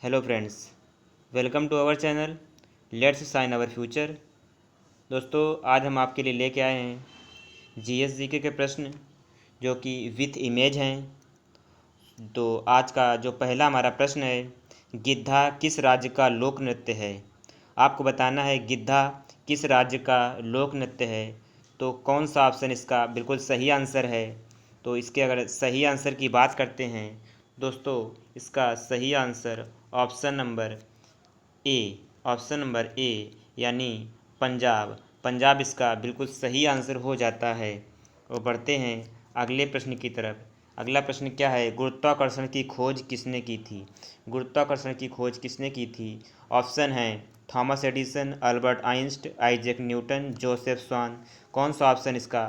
Hello friends, welcome to our channel let's sign our future. दोस्तों, आज हम आपके लिए लेके आए हैं जीएस जीके के प्रश्न जो कि विथ इमेज हैं। तो आज का जो पहला हमारा प्रश्न है, गिद्धा किस राज्य का लोक नृत्य है। आपको बताना है गिद्धा किस राज्य का लोक नृत्य है। तो कौन सा ऑप्शन इसका बिल्कुल सही आंसर है। तो इसके अगर सही आंसर की बात करते हैं दोस्तों, इसका सही answer option number A option number A यानी पंजाब। पंजाब इसका बिल्कुल सही आंसर हो जाता है। और बढ़ते हैं अगले प्रश्न की तरफ। अगला प्रश्न क्या है, गुरुत्वाकर्षण की खोज किसने की थी। गुरुत्वाकर्षण की खोज किसने की थी। ऑप्शन है Thomas Edison, Albert Einstein, Isaac Newton, Joseph Swan. कौन सा ऑप्शन इसका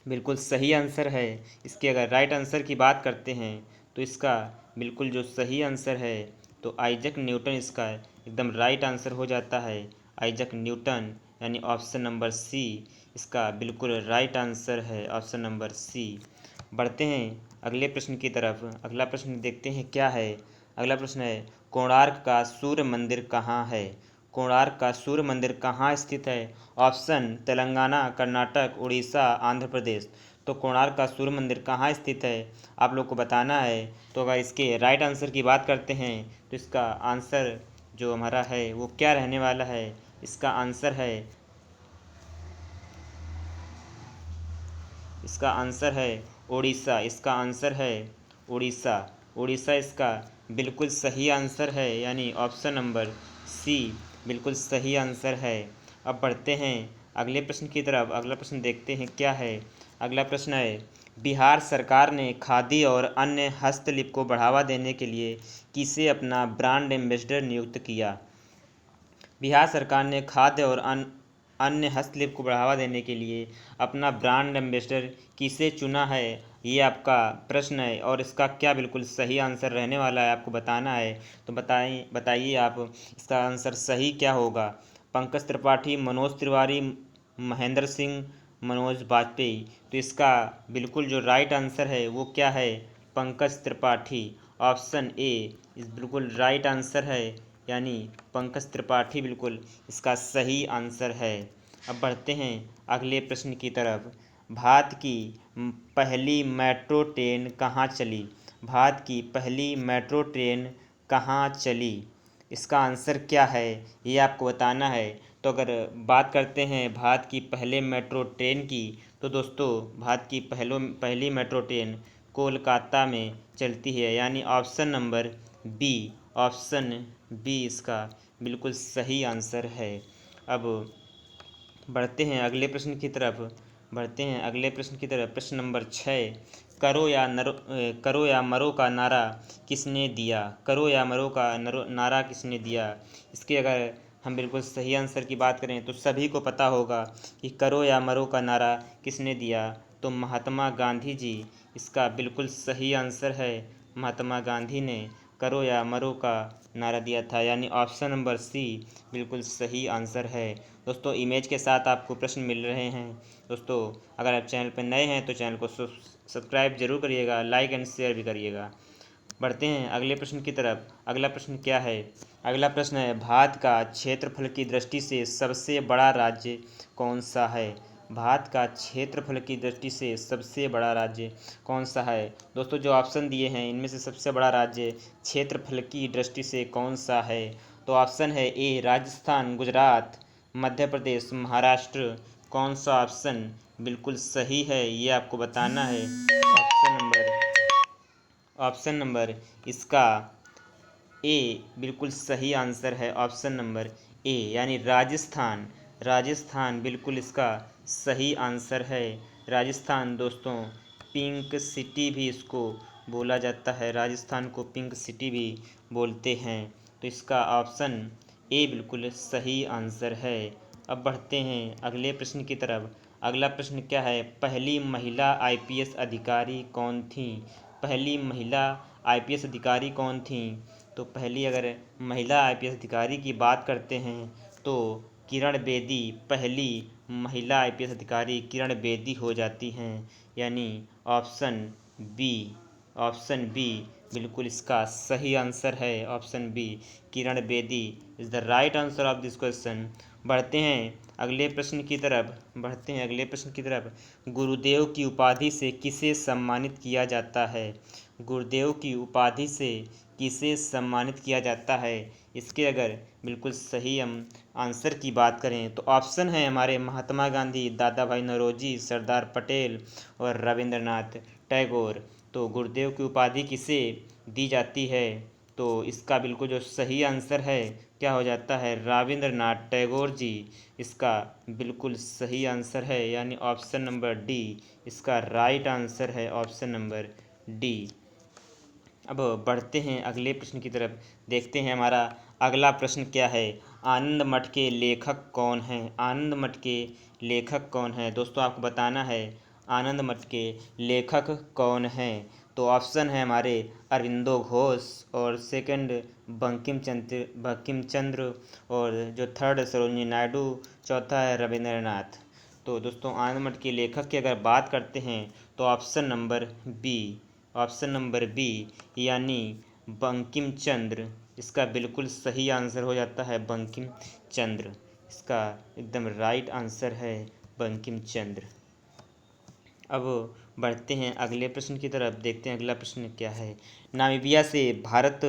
बिल्कुल सही आंसर है। इसके अगर राइट आंसर की बात करते हैं तो इसका बिल्कुल जो सही आंसर है तो आइजैक न्यूटन इसका एकदम राइट आंसर हो जाता है। आइजैक न्यूटन यानी ऑप्शन नंबर सी इसका बिल्कुल राइट आंसर है, ऑप्शन नंबर सी। बढ़ते हैं अगले प्रश्न की तरफ। अगला प्रश्न देखते हैं क्या है। अगला प्रश्न है, कोणार्क का सूर्य मंदिर कहाँ है। कोणार्क का सूर्य मंदिर कहाँ स्थित है। ऑप्शन तेलंगाना, कर्नाटक, उड़ीसा, आंध्र प्रदेश। तो कोणार्क का सूर्य मंदिर कहाँ स्थित है आप लोग को बताना है। तो अगर इसके राइट आंसर की बात करते हैं तो इसका आंसर जो हमारा है वो क्या रहने वाला है। इसका आंसर है इसका आंसर है उड़ीसा। इसका आंसर है उड़ीसा। उड़ीसा इसका बिल्कुल सही आंसर है, यानी ऑप्शन नंबर सी बिल्कुल सही आंसर है। अब बढ़ते हैं अगले प्रश्न की तरफ। अगला प्रश्न देखते हैं क्या है। अगला प्रश्न है, बिहार सरकार ने खादी और अन्य हस्तशिल्प को बढ़ावा देने के लिए किसे अपना ब्रांड एम्बेसडर नियुक्त किया। बिहार सरकार ने खाद्य और अन्य हस्तशिल्प को बढ़ावा देने के लिए अपना ब्रांड एम्बेसडर किसे चुना है, ये आपका प्रश्न है। और इसका क्या बिल्कुल सही आंसर रहने वाला है आपको बताना है। तो बताइए आप इसका आंसर सही क्या होगा। पंकज त्रिपाठी, मनोज तिवारी, महेंद्र सिंह, मनोज वाजपेयी। तो इसका बिल्कुल जो राइट आंसर है वो क्या है, पंकज त्रिपाठी। ऑप्शन ए इस बिल्कुल राइट आंसर है, यानी पंकज त्रिपाठी बिल्कुल इसका सही आंसर है। अब बढ़ते हैं अगले प्रश्न की तरफ। भारत की पहली मेट्रो ट्रेन कहाँ चली। भारत की पहली मेट्रो ट्रेन कहाँ चली, इसका आंसर क्या है ये आपको बताना है। तो अगर बात करते हैं भारत की पहले मेट्रो ट्रेन की तो दोस्तों भारत की पहली मेट्रो ट्रेन कोलकाता में चलती है, यानी option number B option B इसका बिल्कुल सही आंसर है। अब बढ़ते हैं अगले प्रश्न की तरफ। प्रश्न नंबर 6, करो या मरो का नारा किसने दिया। करो या मरो का नारा किसने दिया। इसके अगर हम बिल्कुल सही आंसर की बात करें तो सभी को पता होगा कि करो या मरो का नारा किसने दिया, तो महात्मा गांधी जी इसका बिल्कुल सही आंसर है। महात्मा गांधी ने करो या मरो का नारा दिया था, यानी ऑप्शन नंबर सी बिल्कुल सही आंसर है। दोस्तों, इमेज के साथ आपको प्रश्न मिल रहे हैं। दोस्तों, अगर आप चैनल पर नए हैं तो चैनल को सब्सक्राइब जरूर करिएगा, लाइक एंड शेयर भी करिएगा। बढ़ते हैं अगले प्रश्न की तरफ। अगला प्रश्न क्या है। अगला प्रश्न है, भारत का क्षेत्रफल की दृष्टि से सबसे बड़ा राज्य कौन सा है। भारत का क्षेत्रफल की दृष्टि से सबसे बड़ा राज्य कौन सा है। दोस्तों, जो ऑप्शन दिए हैं इनमें से सबसे बड़ा राज्य क्षेत्रफल की दृष्टि से कौन सा है। तो ऑप्शन है ए राजस्थान, गुजरात, मध्य प्रदेश, महाराष्ट्र। कौन सा ऑप्शन बिल्कुल सही है ये आपको बताना है। ऑप्शन नंबर इसका ए बिल्कुल सही आंसर है, ऑप्शन नंबर ए यानी राजस्थान। राजस्थान बिल्कुल इसका सही आंसर है। राजस्थान दोस्तों पिंक सिटी भी इसको बोला जाता है, राजस्थान को पिंक सिटी भी बोलते हैं। तो इसका ऑप्शन ए बिल्कुल सही आंसर है। अब बढ़ते हैं अगले प्रश्न की तरफ। अगला प्रश्न क्या है, पहली महिला आईपीएस अधिकारी कौन थी। पहली महिला आईपीएस अधिकारी कौन थी। तो पहली अगर महिला आईपीएस अधिकारी की बात करते हैं तो किरण बेदी, पहली महिला आईपीएस अधिकारी किरण बेदी हो जाती हैं, यानी ऑप्शन बी बिल्कुल इसका सही आंसर है option B, Kiran Bedi is the right answer of this question. बढ़ते हैं अगले प्रश्न की तरफ। गुरुदेव की उपाधि से किसे सम्मानित किया जाता है? गुरुदेव की उपाधि से किसे सम्मानित किया जाता है? इसके अगर बिल्कुल सही हम आंसर की बात करें तो ऑप्शन है हमारे महात्मा गांधी, दादा भाई नौरोजी, सरदार पटेल और रविंद्रनाथ टैगोर। तो गुरुदेव की उपाधि किसे दी जाती है? तो इसका बिल्कुल जो सही आंसर है क्या हो जाता है? रविंद्रनाथ टैगोर जी इसका बिल्कुल सही आंसर है, यानी ऑप्शन नंबर डी इसका राइट आंसर है, ऑप्शन नंबर डी। अब बढ़ते हैं अगले प्रश्न की तरफ। देखते हैं हमारा अगला प्रश्न क्या है। आनंद मठ के लेखक कौन हैं? आनंद मठ के लेखक कौन हैं? दोस्तों आपको बताना है आनंद मठ के लेखक कौन हैं। तो ऑप्शन है हमारे अरविंदो घोष, और सेकंड बंकिम चंद्र, और जो थर्ड सरोजिनी नायडू, चौथा है रविंद्रनाथ। तो दोस्तों आनंद मठ के लेखक की अगर बात करते हैं तो option number B, option number B यानी बंकिम चंद्र इसका बिल्कुल सही आंसर हो जाता है, बंकिम चंद्र इसका एकदम राइट आंसर है, बंकिम चंद्र। अब बढ़ते हैं अगले प्रश्न की तरफ। देखते हैं अगला प्रश्न क्या है। नामीबिया से भारत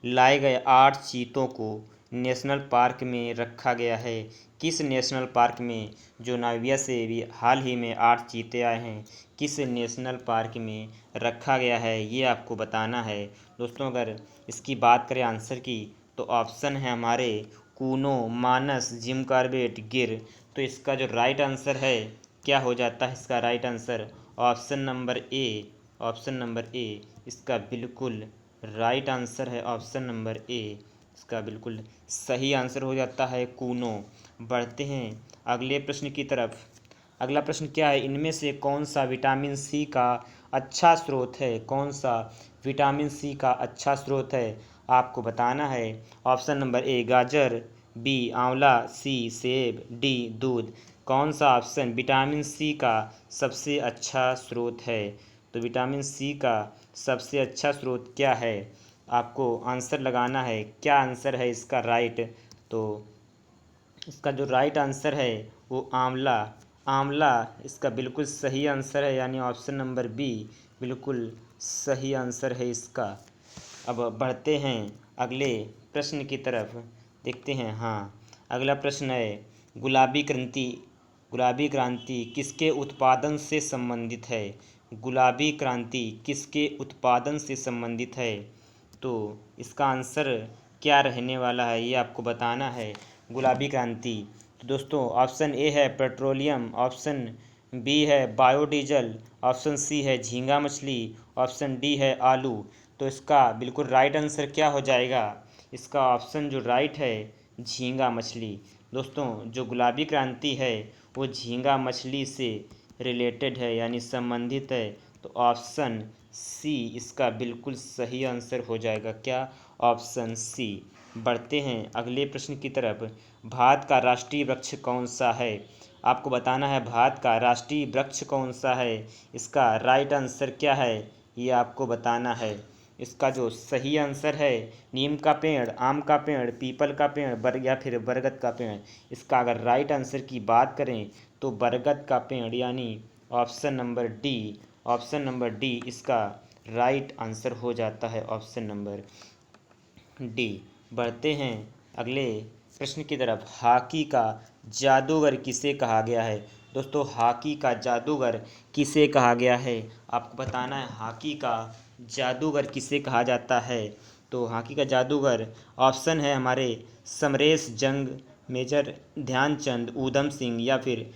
लाए गए 8 चीतों को नेशनल पार्क में रखा गया है। किस नेशनल पार्क में? जो नामीबिया से भी हाल ही में 8 चीते आए हैं, किस नेशनल पार्क में रखा गया है ये आपको बताना है। दोस्तों अगर इसकी बात करें आंसर की तो ऑप्शन है हमारे कूनो, मानस, जिम कॉर्बेट, गिर। तो इसका जो राइट आंसर है क्या हो जाता है? इसका right answer option number A, option number A इसका बिल्कुल राइट आंसर है, ऑप्शन नंबर ए इसका बिल्कुल सही आंसर हो जाता है, कूनो। बढ़ते हैं अगले प्रश्न की तरफ। अगला प्रश्न क्या है। इनमें से कौन सा विटामिन सी का अच्छा स्रोत है? कौन सा विटामिन सी का अच्छा स्रोत है आपको बताना है। ऑप्शन नंबर ए गाजर, बी आंवला, सी सेब, डी दूध। कौन सा ऑप्शन विटामिन सी का सबसे अच्छा स्रोत है? तो विटामिन सी का सबसे अच्छा स्रोत क्या है? आपको आंसर लगाना है। क्या आंसर है इसका राइट? तो इसका जो राइट आंसर है वो आंवला, आंवला इसका बिल्कुल सही आंसर है, यानी ऑप्शन नंबर बी बिल्कुल सही आंसर है इसका। अब बढ़ते हैं अगले प्रश्न की तरफ। देखते हैं हाँ अगला प्रश्न है गुलाबी क्रांति किसके उत्पादन से संबंधित है? गुलाबी क्रांति किसके उत्पादन से संबंधित है? तो इसका आंसर क्या रहने वाला है ये आपको बताना है। गुलाबी क्रांति तो दोस्तों ऑप्शन ए है पेट्रोलियम, ऑप्शन बी है बायोडीजल, ऑप्शन सी है झींगा मछली, ऑप्शन डी है आलू। तो इसका बिल्कुल राइट आंसर क्या हो जाएगा? इसका ऑप्शन जो राइट है झींगा मछली। दोस्तों जो गुलाबी क्रांति है वो झींगा मछली से रिलेटेड है, यानी संबंधित है। तो ऑप्शन सी इसका बिल्कुल सही आंसर हो जाएगा। क्या? Option C. बढ़ते हैं अगले प्रश्न की तरफ। भारत का राष्ट्रीय वृक्ष कौन सा है? आपको बताना है भारत का राष्ट्रीय वृक्ष कौन सा है। इसका राइट आंसर क्या है ये आपको बताना है। इसका जो सही आंसर है नीम का पेड़, आम का पेड़, पीपल का पेड़ या फिर बरगद का पेड़। इसका अगर राइट आंसर की बात करें तो बरगद का पेड़, यानी option number D, option number D इसका राइट आंसर हो जाता है, ऑप्शन नंबर डी। बढ़ते हैं अगले प्रश्न की तरफ। हॉकी का जादूगर किसे कहा गया है? दोस्तों हॉकी का जादूगर किसे कहा गया है आपको बताना है। हॉकी का जादूगर किसे कहा जाता है? तो हॉकी का जादूगर ऑप्शन है हमारे समरेश जंग, मेजर ध्यानचंद, ऊधम सिंह या फिर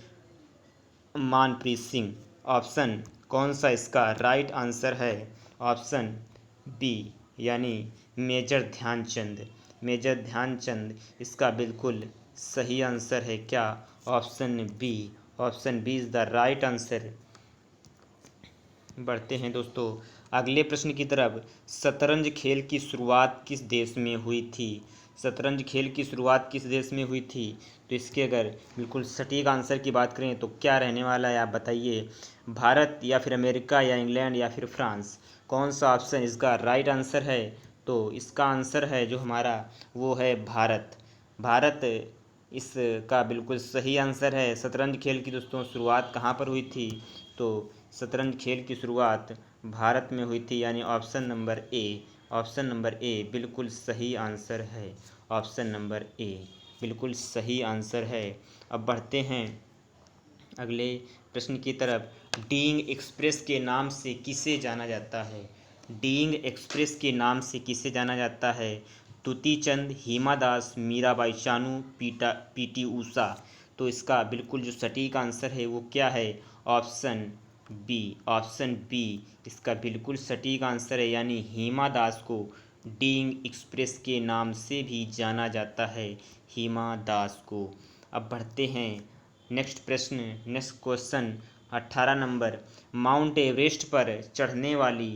मानप्रीत सिंह। ऑप्शन कौन सा इसका राइट आंसर है? ऑप्शन बी यानी मेजर ध्यानचंद, मेजर ध्यानचंद इसका बिल्कुल सही आंसर है। क्या? Option B, option B is the right answer. बढ़ते हैं दोस्तों अगले प्रश्न की तरफ। शतरंज खेल की शुरुआत किस देश में हुई थी? शतरंज खेल की शुरुआत किस देश में हुई थी? तो इसके अगर बिल्कुल सटीक आंसर की बात करें तो क्या रहने वाला है, आप बताइए। भारत या फिर अमेरिका या इंग्लैंड या फिर फ्रांस, कौन सा ऑप्शन इसका राइट आंसर है? तो इसका आंसर है जो हमारा वो है भारत। भारत इसका बिल्कुल सही आंसर है। शतरंज खेल की दोस्तों शुरुआत कहाँ पर हुई थी? तो शतरंज खेल की शुरुआत भारत में हुई थी, यानी option number A. Option number A बिल्कुल सही आंसर है। ऑप्शन नंबर ए बिल्कुल सही आंसर है। अब बढ़ते हैं अगले प्रश्न की तरफ। डीइंग एक्सप्रेस के नाम से किसे जाना जाता है? डीइंग एक्सप्रेस के नाम से किसे जाना जाता है? तुति चंद, हिमा दास, मीराबाई चानू, पीटी ऊषा। तो इसका बिल्कुल जो सटीक आंसर है वो क्या है? Option B. ऑप्शन बी इसका बिल्कुल सटीक आंसर है, यानी हिमा दास को डीइंग एक्सप्रेस के नाम से भी जाना जाता है, हिमा दास को। अब बढ़ते हैं नेक्स्ट प्रश्न, next question 18 number. Mount Everest पर चढ़ने वाली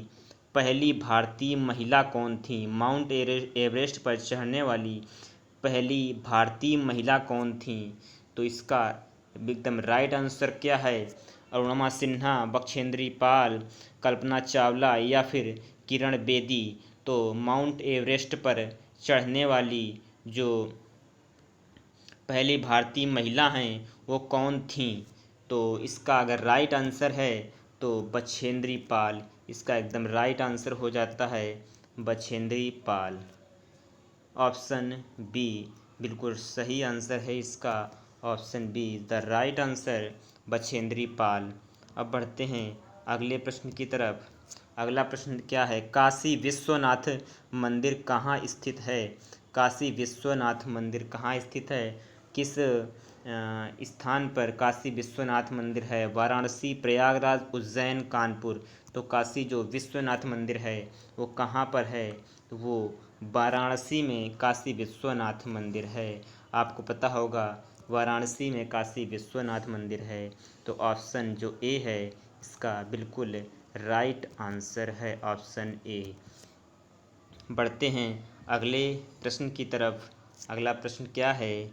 पहली भारतीय महिला कौन थी? माउंट एवरेस्ट पर चढ़ने वाली पहली भारतीय महिला कौन थी? तो इसका एकदम राइट आंसर क्या है? अरुणिमा सिन्हा, बख्शेंद्री पाल, कल्पना चावला या फिर किरण बेदी। तो माउंट एवरेस्ट पर चढ़ने वाली जो पहली भारतीय महिला हैं वो कौन थीं? तो इसका अगर राइट आंसर है तो बछेंद्री पाल। इसका एकदम राइट आंसर हो जाता है बछेंद्री पाल। ऑप्शन बी बिल्कुल सही आंसर है इसका। Option B the right answer Bachendri Pal. अब बढ़ते हैं अगले प्रश्न की तरफ। अगला प्रश्न क्या है? काशी विश्वनाथ मंदिर कहाँ स्थित है? काशी विश्वनाथ मंदिर कहाँ स्थित है? किस स्थान पर काशी विश्वनाथ मंदिर है? वाराणसी, प्रयागराज, उज्जैन, कानपुर। तो काशी जो विश्वनाथ मंदिर है वो कहाँ पर है? तो वो वाराणसी में काशी विश्वनाथ मंदिर है। आपको पता होगा वाराणसी में काशी विश्वनाथ मंदिर है। तो ऑप्शन जो ए है इसका बिल्कुल राइट आंसर है, ऑप्शन ए। बढ़ते हैं अगले प्रश्न की तरफ। अगला प्रश्न क्या है?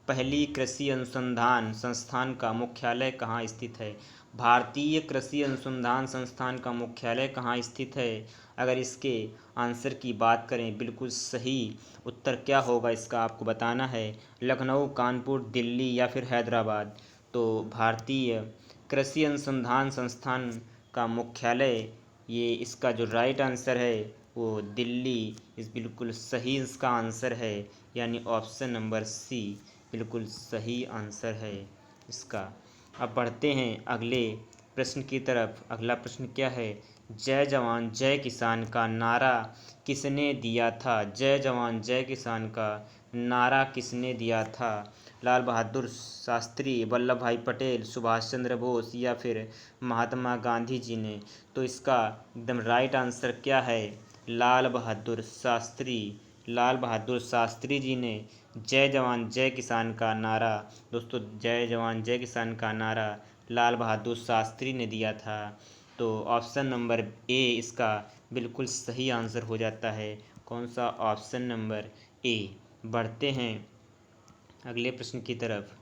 पहली कृषि अनुसंधान संस्थान का मुख्यालय कहाँ स्थित है? भारतीय कृषि अनुसंधान संस्थान का मुख्यालय कहाँ स्थित है? अगर इसके आंसर की बात करें, बिल्कुल सही उत्तर क्या होगा इसका आपको बताना है। लखनऊ, कानपुर, दिल्ली या फिर हैदराबाद। तो भारतीय कृषि अनुसंधान संस्थान का मुख्यालय, ये इसका जो राइट आंसर है वो दिल्ली इस बिल्कुल सही इसका आंसर है, यानी ऑप्शन नंबर सी बिल्कुल सही आंसर है इसका। अब बढ़ते हैं अगले प्रश्न की तरफ। अगला प्रश्न क्या है? जय जवान जय किसान का नारा किसने दिया था? जय जवान जय किसान का नारा किसने दिया था? लाल बहादुर शास्त्री, वल्लभ भाई पटेल, सुभाष चंद्र बोस या फिर महात्मा गांधी जी ने। तो इसका एकदम राइट आंसर क्या है? लाल बहादुर शास्त्री। लाल बहादुर शास्त्री जी ने जय जवान जय किसान का नारा, दोस्तों जय जवान जय किसान का नारा लाल बहादुर शास्त्री ने दिया था। तो ऑप्शन नंबर ए इसका बिल्कुल सही आंसर हो जाता है। कौन सा? Option number A. बढ़ते हैं अगले प्रश्न की तरफ।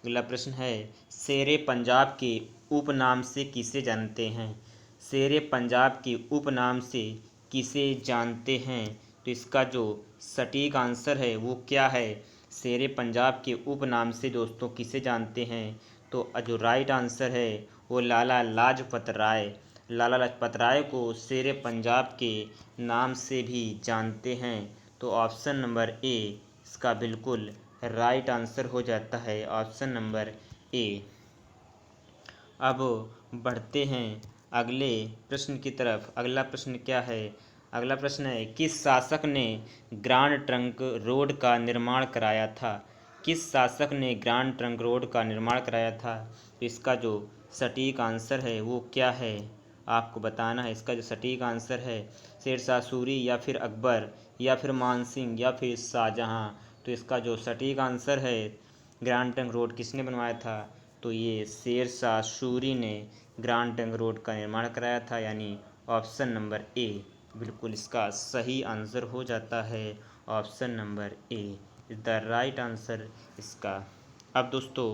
अगला प्रश्न है, शेरे पंजाब के उपनाम से किसे जानते हैं? शेरे पंजाब के उपनाम से किसे जानते हैं? तो इसका जो सटीक आंसर है वो क्या है? शेरे पंजाब के उपनाम से दोस्तों किसे जानते हैं? तो जो राइट आंसर है वो लाला लाजपत राय। लाला लाजपत राय को शेरे पंजाब के नाम से भी जानते हैं। तो ऑप्शन नंबर ए इसका बिल्कुल राइट आंसर हो जाता है, ऑप्शन नंबर ए। अब बढ़ते हैं अगले प्रश्न की तरफ। अगला प्रश्न क्या है? अगला प्रश्न है, किस शासक ने ग्रांड ट्रंक रोड का निर्माण कराया था? किस शासक ने ग्रांड ट्रंक रोड का निर्माण कराया था? तो इसका जो सटीक आंसर है वो क्या है आपको बताना है। इसका जो सटीक आंसर है शेरशाह सूरी या फिर अकबर या फिर मानसिंह या फिर शाहजहाँ। तो इसका जो सटीक आंसर है ग्रांड ट्रंक रोड किसने बनवाया था? तो ये शेरशाह सूरी ने ग्रांड ट्रंक रोड का निर्माण कराया था, यानी ऑप्शन नंबर ए। बिल्कुल इसका सही आंसर हो जाता है option number A is the right answer इसका। अब दोस्तों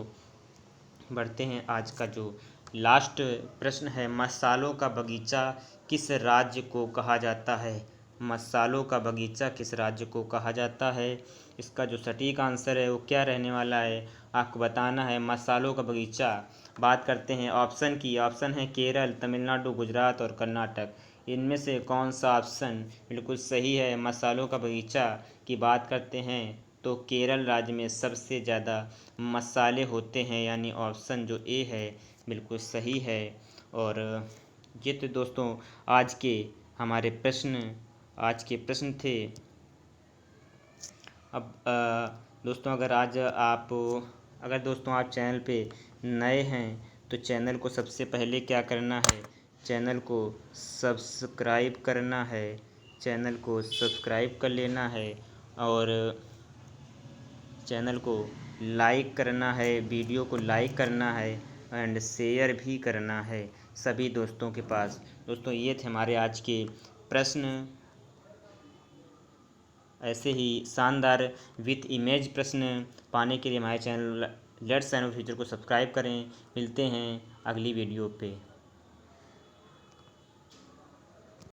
बढ़ते हैं, आज का जो लास्ट प्रश्न है, मसालों का बगीचा किस राज्य को कहा जाता है? मसालों का बगीचा किस राज्य को कहा जाता है? इसका जो सटीक आंसर है वो क्या रहने वाला है, आपको बताना है। मसालों का बगीचा, बात करते हैं ऑप्शन की। ऑप्शन है केरल, तमिलनाडु, गुजरात और कर्नाटक। इनमें से कौन सा ऑप्शन बिल्कुल सही है? मसालों का बगीचा की बात करते हैं तो केरल राज्य में सबसे ज़्यादा मसाले होते हैं, यानी ऑप्शन जो ए है बिल्कुल सही है। और ये तो दोस्तों आज के हमारे प्रश्न थे। अब दोस्तों अगर दोस्तों आप चैनल पे नए हैं तो चैनल को सबसे पहले क्या करना है, चैनल को सब्सक्राइब करना है, चैनल को सब्सक्राइब कर लेना है और चैनल को लाइक करना है, वीडियो को लाइक करना है एंड शेयर भी करना है सभी दोस्तों के पास। दोस्तों ये थे हमारे आज के प्रश्न। ऐसे ही शानदार विथ इमेज प्रश्न पाने के लिए हमारे channel let's sign our future को सब्सक्राइब करें। मिलते हैं अगली वीडियो पे।